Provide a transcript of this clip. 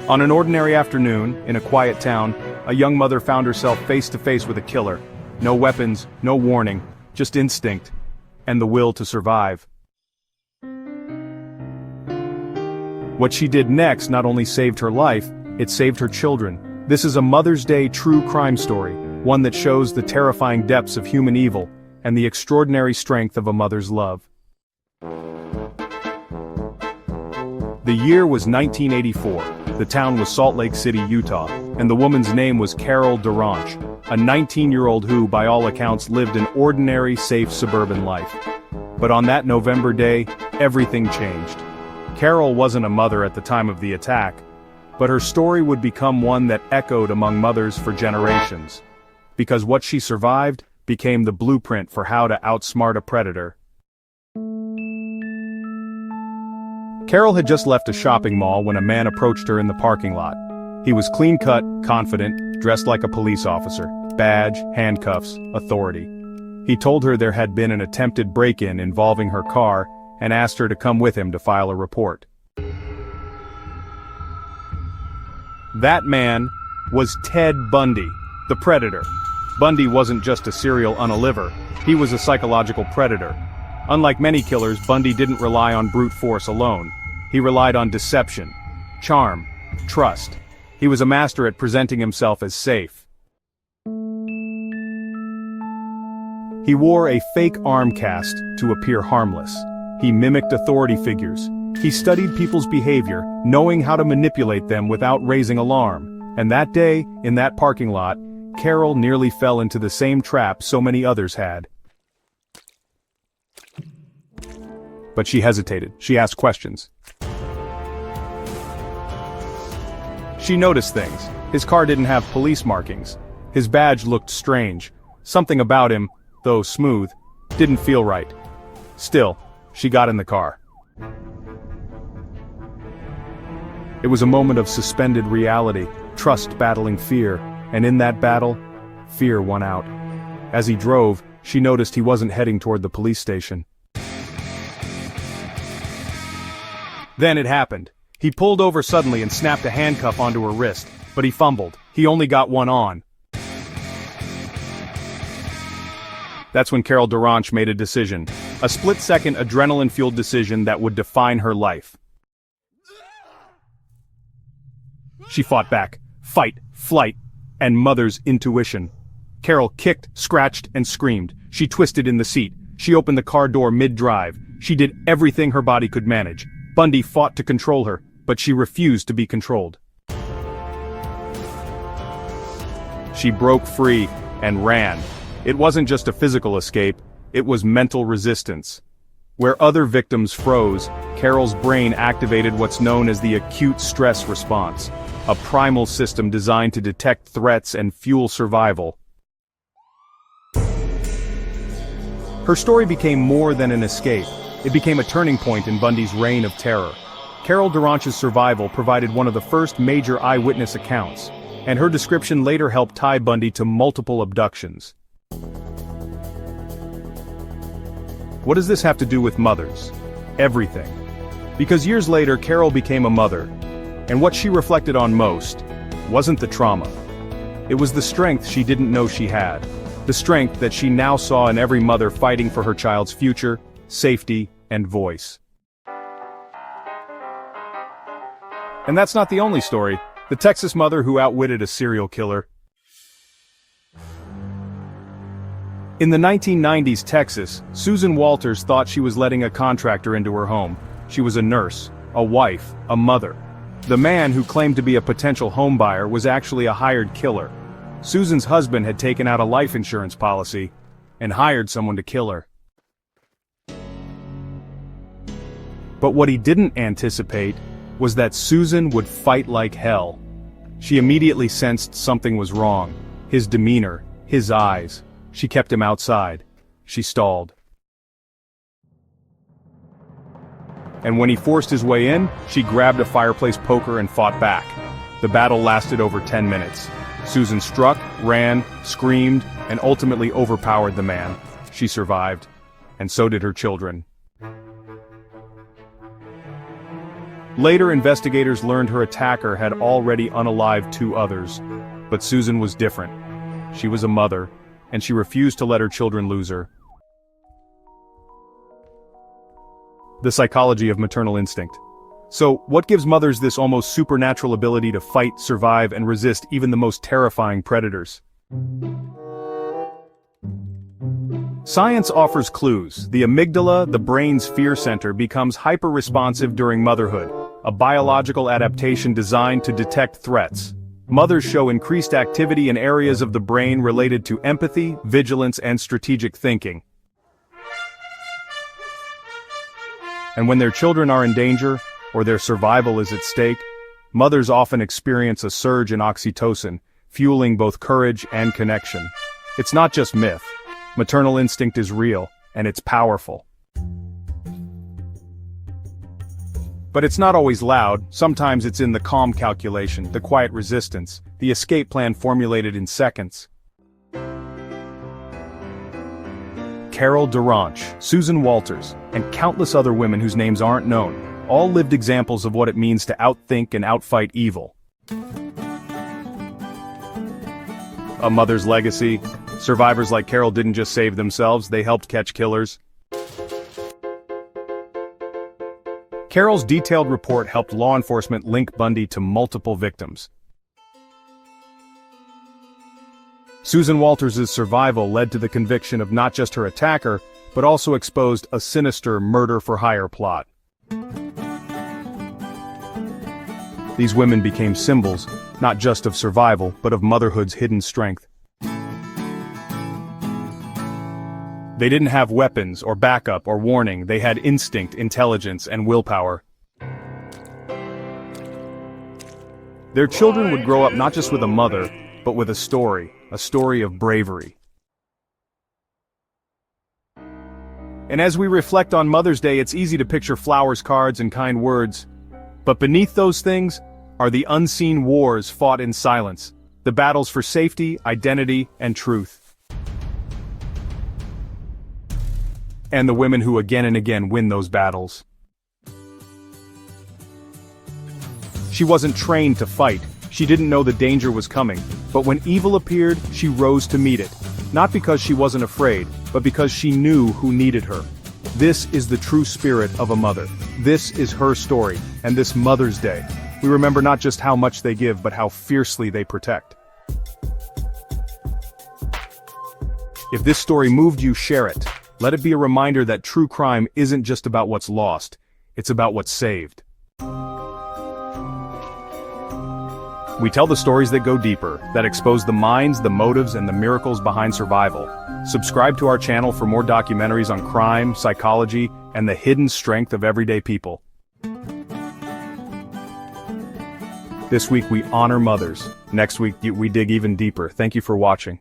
On an ordinary afternoon, in a quiet town, a young mother found herself face to face with a killer. No weapons, no warning, just instinct, and the will to survive. What she did next not only saved her life, it saved her children. This is a Mother's Day true crime story, one that shows the terrifying depths of human evil, and the extraordinary strength of a mother's love. The year was 1984. The town was Salt Lake City, Utah, and the woman's name was Carol DaRonch, a 19-year-old who, by all accounts, lived an ordinary, safe suburban life. But on that November day, everything changed. Carol wasn't a mother at the time of the attack, but her story would become one that echoed among mothers for generations. Because what she survived became the blueprint for how to outsmart a predator. Carol had just left a shopping mall when a man approached her in the parking lot. He was clean-cut, confident, dressed like a police officer, badge, handcuffs, authority. He told her there had been an attempted break-in involving her car and asked her to come with him to file a report. That man was Ted Bundy, the predator. Bundy wasn't just a serial unaliver, he was a psychological predator. Unlike many killers, Bundy didn't rely on brute force alone. He relied on deception, charm, trust. He was a master at presenting himself as safe. He wore a fake arm cast to appear harmless. He mimicked authority figures. He studied people's behavior, knowing how to manipulate them without raising alarm. And that day, in that parking lot, Carol nearly fell into the same trap so many others had. But she hesitated. She asked questions. She noticed things. His car didn't have police markings. His badge looked strange. Something about him, though smooth, didn't feel right. Still, she got in the car. It was a moment of suspended reality, trust battling fear, and in that battle, fear won out. As he drove, she noticed he wasn't heading toward the police station. Then it happened. He pulled over suddenly and snapped a handcuff onto her wrist, but he fumbled. He only got one on. That's when Carol DaRonch made a decision. A split-second, adrenaline-fueled decision that would define her life. She fought back. Fight, flight, and mother's intuition. Carol kicked, scratched, and screamed. She twisted in the seat. She opened the car door mid-drive. She did everything her body could manage. Bundy fought to control her, but she refused to be controlled. She broke free and ran. It wasn't just a physical escape, it was mental resistance. Where other victims froze, Carol's brain activated what's known as the acute stress response, a primal system designed to detect threats and fuel survival. Her story became more than an escape. It became a turning point in Bundy's reign of terror. Carol DaRonch's survival provided one of the first major eyewitness accounts, and her description later helped tie Bundy to multiple abductions. What does this have to do with mothers? Everything. Because years later, Carol became a mother, and what she reflected on most wasn't the trauma. It was the strength she didn't know she had, the strength that she now saw in every mother fighting for her child's future, safety, and voice. And that's not the only story. The Texas mother who outwitted a serial killer. In the 1990s Texas, Susan Walters thought she was letting a contractor into her home. She was a nurse, a wife, a mother. The man who claimed to be a potential homebuyer was actually a hired killer. Susan's husband had taken out a life insurance policy and hired someone to kill her. But what he didn't anticipate was that Susan would fight like hell. She immediately sensed something was wrong. His demeanor, his eyes. She kept him outside. She stalled. And when he forced his way in, she grabbed a fireplace poker and fought back. The battle lasted over 10 minutes. Susan struck, ran, screamed, and ultimately overpowered the man. She survived. And so did her children. Later, investigators learned her attacker had already unalived 2 others. But Susan was different. She was a mother, and she refused to let her children lose her. The psychology of maternal instinct. So, what gives mothers this almost supernatural ability to fight, survive, and resist even the most terrifying predators? Science offers clues. The amygdala, the brain's fear center, becomes hyper-responsive during motherhood, a biological adaptation designed to detect threats. Mothers show increased activity in areas of the brain related to empathy, vigilance, and strategic thinking. And when their children are in danger, or their survival is at stake, mothers often experience a surge in oxytocin, fueling both courage and connection. It's not just myth. Maternal instinct is real, and it's powerful. But it's not always loud. Sometimes it's in the calm calculation, the quiet resistance, the escape plan formulated in seconds. Carol DaRonch, Susan Walters, and countless other women whose names aren't known, all lived examples of what it means to outthink and outfight evil. A mother's legacy. Survivors like Carol didn't just save themselves, they helped catch killers. Carol's detailed report helped law enforcement link Bundy to multiple victims. Susan Walters' survival led to the conviction of not just her attacker, but also exposed a sinister murder-for-hire plot. These women became symbols, not just of survival, but of motherhood's hidden strength. They didn't have weapons, or backup, or warning. They had instinct, intelligence, and willpower. Their children would grow up not just with a mother, but with a story of bravery. And as we reflect on Mother's Day, it's easy to picture flowers, cards, and kind words. But beneath those things are the unseen wars fought in silence, the battles for safety, identity, and truth. And the women who again and again win those battles. She wasn't trained to fight. She didn't know the danger was coming. But when evil appeared, she rose to meet it. Not because she wasn't afraid, but because she knew who needed her. This is the true spirit of a mother. This is her story, and this Mother's Day, we remember not just how much they give, but how fiercely they protect. If this story moved you, share it. Let it be a reminder that true crime isn't just about what's lost, it's about what's saved. We tell the stories that go deeper, that expose the minds, the motives, and the miracles behind survival. Subscribe to our channel for more documentaries on crime, psychology, and the hidden strength of everyday people. This week we honor mothers. Next week we dig even deeper. Thank you for watching.